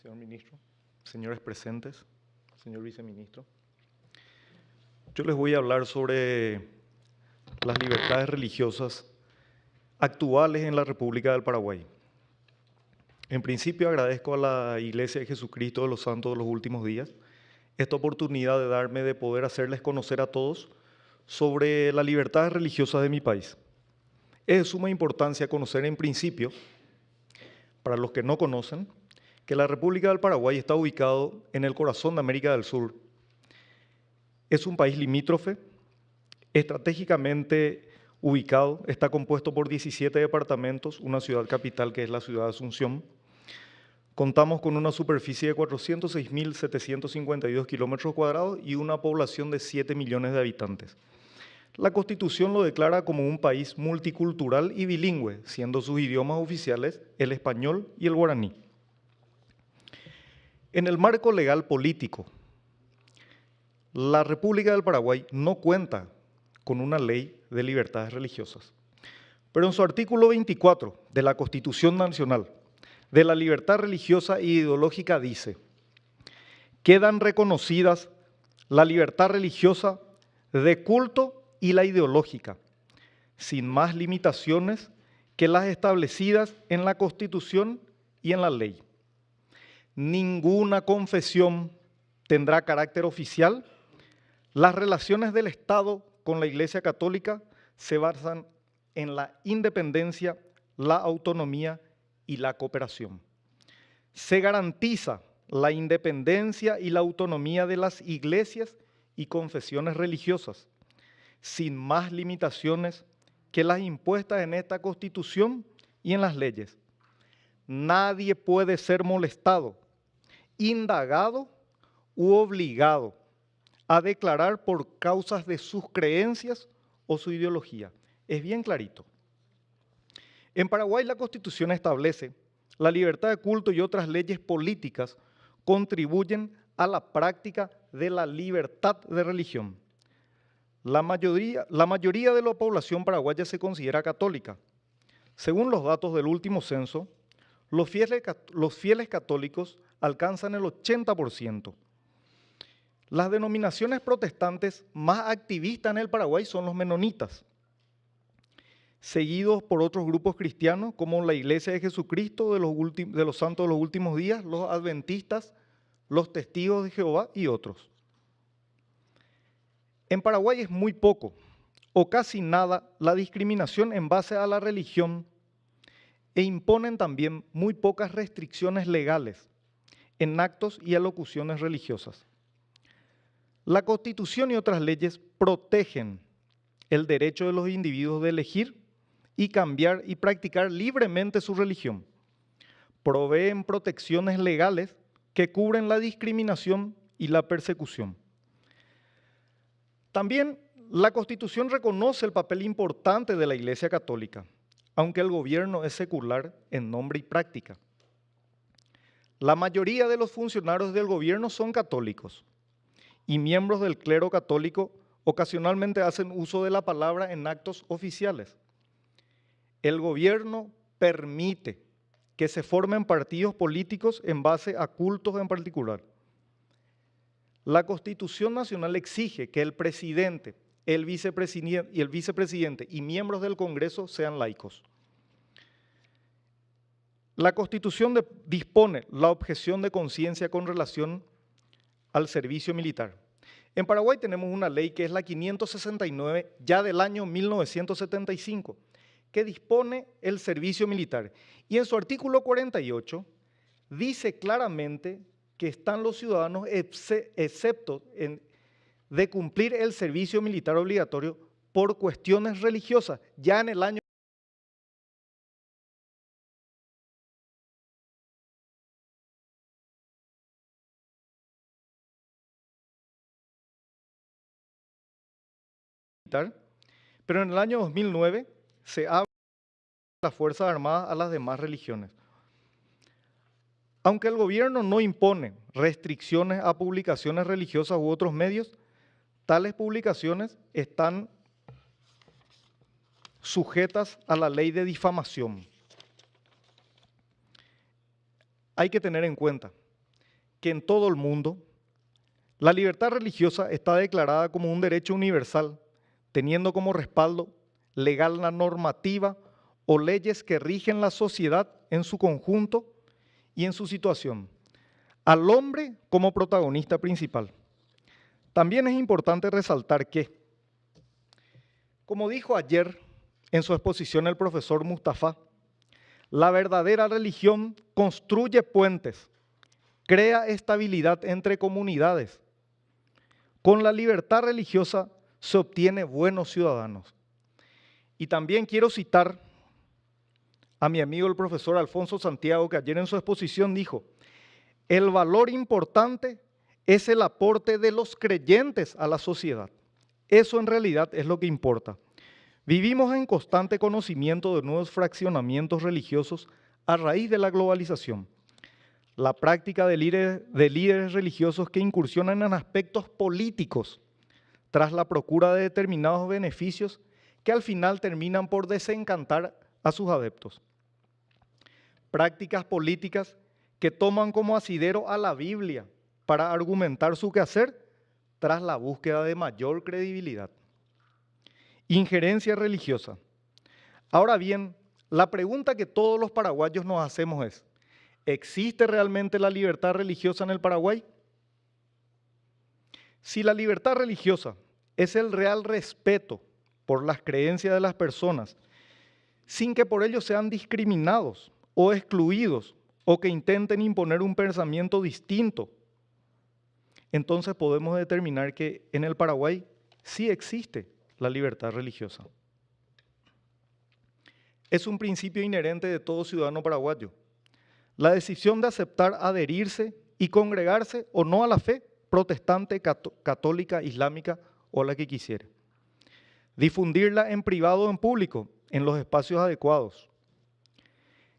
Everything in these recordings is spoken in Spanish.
señor ministro, señores presentes, señor viceministro. Yo les voy a hablar sobre las libertades religiosas actuales en la República del Paraguay. En principio agradezco a la Iglesia de Jesucristo de los Santos de los Últimos Días esta oportunidad de darme de poder hacerles conocer a todos sobre las libertades religiosas de mi país. Es de suma importancia conocer en principio, para los que no conocen, que la República del Paraguay está ubicado en el corazón de América del Sur. Es un país limítrofe, estratégicamente ubicado, está compuesto por 17 departamentos, una ciudad capital que es la ciudad de Asunción. Contamos con una superficie de 406.752 kilómetros cuadrados y una población de 7 millones de habitantes. La Constitución lo declara como un país multicultural y bilingüe, siendo sus idiomas oficiales el español y el guaraní. En el marco legal político, la República del Paraguay no cuenta con una ley de libertades religiosas, pero en su artículo 24 de la Constitución Nacional de la libertad religiosa e ideológica dice: quedan reconocidas la libertad religiosa de culto y la ideológica, sin más limitaciones que las establecidas en la Constitución y en la ley. Ninguna confesión tendrá carácter oficial. Las relaciones del Estado con la Iglesia Católica se basan en la independencia, la autonomía y la cooperación. Se garantiza la independencia y la autonomía de las iglesias y confesiones religiosas, sin más limitaciones que las impuestas en esta Constitución y en las leyes. Nadie puede ser molestado, indagado u obligado a declarar por causas de sus creencias o su ideología. Es bien clarito. En Paraguay la Constitución establece la libertad de culto y otras leyes políticas contribuyen a la práctica de la libertad de religión. La mayoría de la población paraguaya se considera católica. Según los datos del último censo, los fieles católicos alcanzan el 80%. Las denominaciones protestantes más activistas en el Paraguay son los menonitas, seguidos por otros grupos cristianos como la Iglesia de Jesucristo de los Santos de los Últimos Días, los adventistas, los testigos de Jehová y otros. En Paraguay es muy poco o casi nada la discriminación en base a la religión e imponen también muy pocas restricciones legales en actos y alocuciones religiosas. La Constitución y otras leyes protegen el derecho de los individuos de elegir y cambiar y practicar libremente su religión. Proveen protecciones legales que cubren la discriminación y la persecución. También la Constitución reconoce el papel importante de la Iglesia Católica, aunque el gobierno es secular en nombre y práctica. La mayoría de los funcionarios del gobierno son católicos y miembros del clero católico ocasionalmente hacen uso de la palabra en actos oficiales. El gobierno permite que se formen partidos políticos en base a cultos en particular. La Constitución Nacional exige que el presidente, el vicepresidente y miembros del Congreso sean laicos. La Constitución dispone la objeción de conciencia con relación al servicio militar. En Paraguay tenemos una ley que es la 569, ya del año 1975, que dispone el servicio militar. Y en su artículo 48 dice claramente que están los ciudadanos exceptos de cumplir el servicio militar obligatorio por cuestiones religiosas, ya en el año militar, pero en el año 2009 se abre las Fuerzas Armadas a las demás religiones. Aunque el gobierno no impone restricciones a publicaciones religiosas u otros medios, tales publicaciones están sujetas a la ley de difamación. Hay que tener en cuenta que en todo el mundo la libertad religiosa está declarada como un derecho universal, teniendo como respaldo legal la normativa o leyes que rigen la sociedad en su conjunto y en su situación, al hombre como protagonista principal. También es importante resaltar que, como dijo ayer en su exposición el profesor Mustafa, la verdadera religión construye puentes, crea estabilidad entre comunidades. Con la libertad religiosa se obtiene buenos ciudadanos. Y también quiero citar a mi amigo el profesor Alfonso Santiago, que ayer en su exposición dijo: el valor importante es el aporte de los creyentes a la sociedad. Eso en realidad es lo que importa. Vivimos en constante conocimiento de nuevos fraccionamientos religiosos a raíz de la globalización. La práctica de líderes religiosos que incursionan en aspectos políticos tras la procura de determinados beneficios que al final terminan por desencantar a sus adeptos. Prácticas políticas que toman como asidero a la Biblia para argumentar su quehacer tras la búsqueda de mayor credibilidad. Injerencia religiosa. Ahora bien, la pregunta que todos los paraguayos nos hacemos es: ¿existe realmente la libertad religiosa en el Paraguay? Si la libertad religiosa es el real respeto por las creencias de las personas, sin que por ello sean discriminados o excluidos o que intenten imponer un pensamiento distinto, entonces podemos determinar que en el Paraguay sí existe la libertad religiosa. Es un principio inherente de todo ciudadano paraguayo. La decisión de aceptar adherirse y congregarse o no a la fe protestante, católica, islámica o la que quisiere. Difundirla en privado o en público, en los espacios adecuados.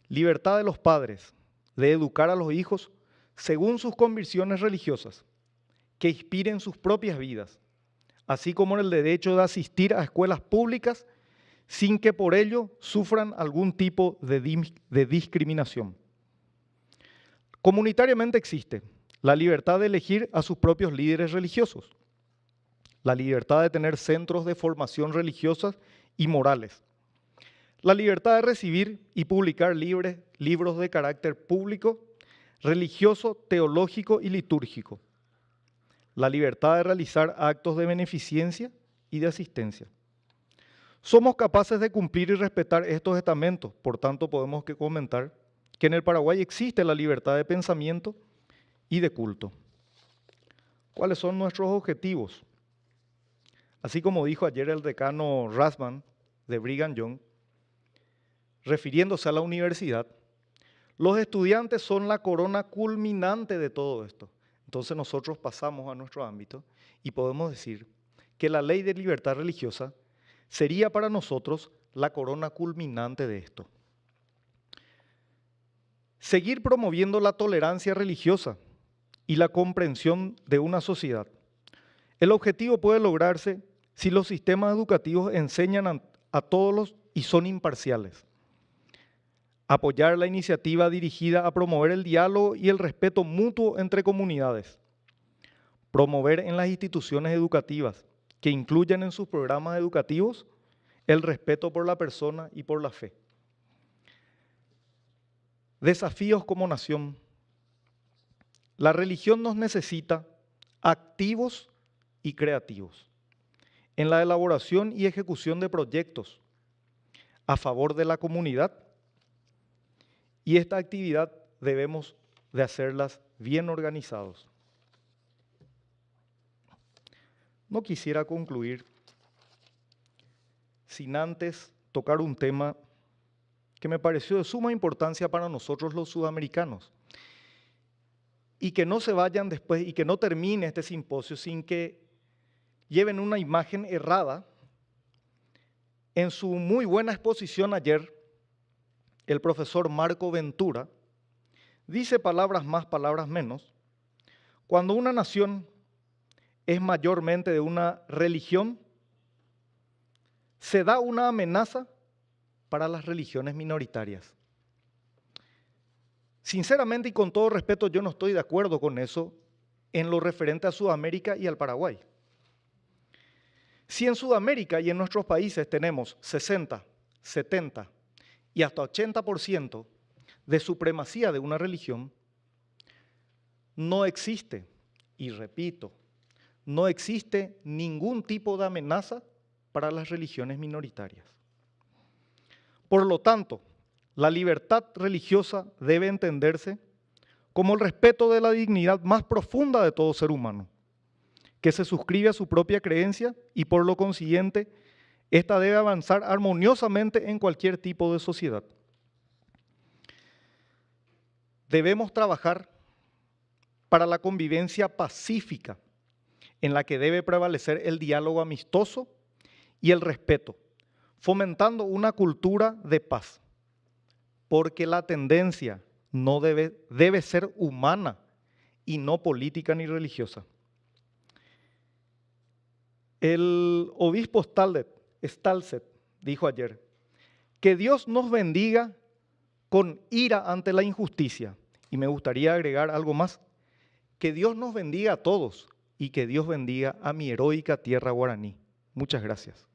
Libertad de los padres de educar a los hijos según sus convicciones religiosas, que inspiren sus propias vidas, así como el derecho de asistir a escuelas públicas sin que por ello sufran algún tipo de discriminación. Comunitariamente existe la libertad de elegir a sus propios líderes religiosos, la libertad de tener centros de formación religiosas y morales, la libertad de recibir y publicar libros de carácter público, religioso, teológico y litúrgico, la libertad de realizar actos de beneficencia y de asistencia. Somos capaces de cumplir y respetar estos estamentos, por tanto podemos comentar que en el Paraguay existe la libertad de pensamiento y de culto. ¿Cuáles son nuestros objetivos? Así como dijo ayer el decano Rasman de Brigham Young, refiriéndose a la universidad, los estudiantes son la corona culminante de todo esto. Entonces nosotros pasamos a nuestro ámbito y podemos decir que la ley de libertad religiosa sería para nosotros la corona culminante de esto. Seguir promoviendo la tolerancia religiosa y la comprensión de una sociedad. El objetivo puede lograrse si los sistemas educativos enseñan a todos y son imparciales. Apoyar la iniciativa dirigida a promover el diálogo y el respeto mutuo entre comunidades. Promover en las instituciones educativas que incluyan en sus programas educativos el respeto por la persona y por la fe. Desafíos como nación. La religión nos necesita activos y creativos en la elaboración y ejecución de proyectos a favor de la comunidad, y esta actividad debemos de hacerlas bien organizados. No quisiera concluir sin antes tocar un tema que me pareció de suma importancia para nosotros los sudamericanos, y que no se vayan después y que no termine este simposio sin que lleven una imagen errada. En su muy buena exposición ayer, el profesor Marco Ventura dice palabras más, palabras menos: cuando una nación es mayormente de una religión, se da una amenaza para las religiones minoritarias. Sinceramente y con todo respeto, yo no estoy de acuerdo con eso en lo referente a Sudamérica y al Paraguay. Si en Sudamérica y en nuestros países tenemos 60, 70 y hasta 80% de supremacía de una religión, no existe, y repito, no existe ningún tipo de amenaza para las religiones minoritarias. Por lo tanto, la libertad religiosa debe entenderse como el respeto de la dignidad más profunda de todo ser humano, que se suscribe a su propia creencia y por lo consiguiente, esta debe avanzar armoniosamente en cualquier tipo de sociedad. Debemos trabajar para la convivencia pacífica, en la que debe prevalecer el diálogo amistoso y el respeto, fomentando una cultura de paz, porque la tendencia no debe ser humana y no política ni religiosa. El obispo Stalset dijo ayer, que Dios nos bendiga con ira ante la injusticia. Y me gustaría agregar algo más, que Dios nos bendiga a todos y que Dios bendiga a mi heroica tierra guaraní. Muchas gracias.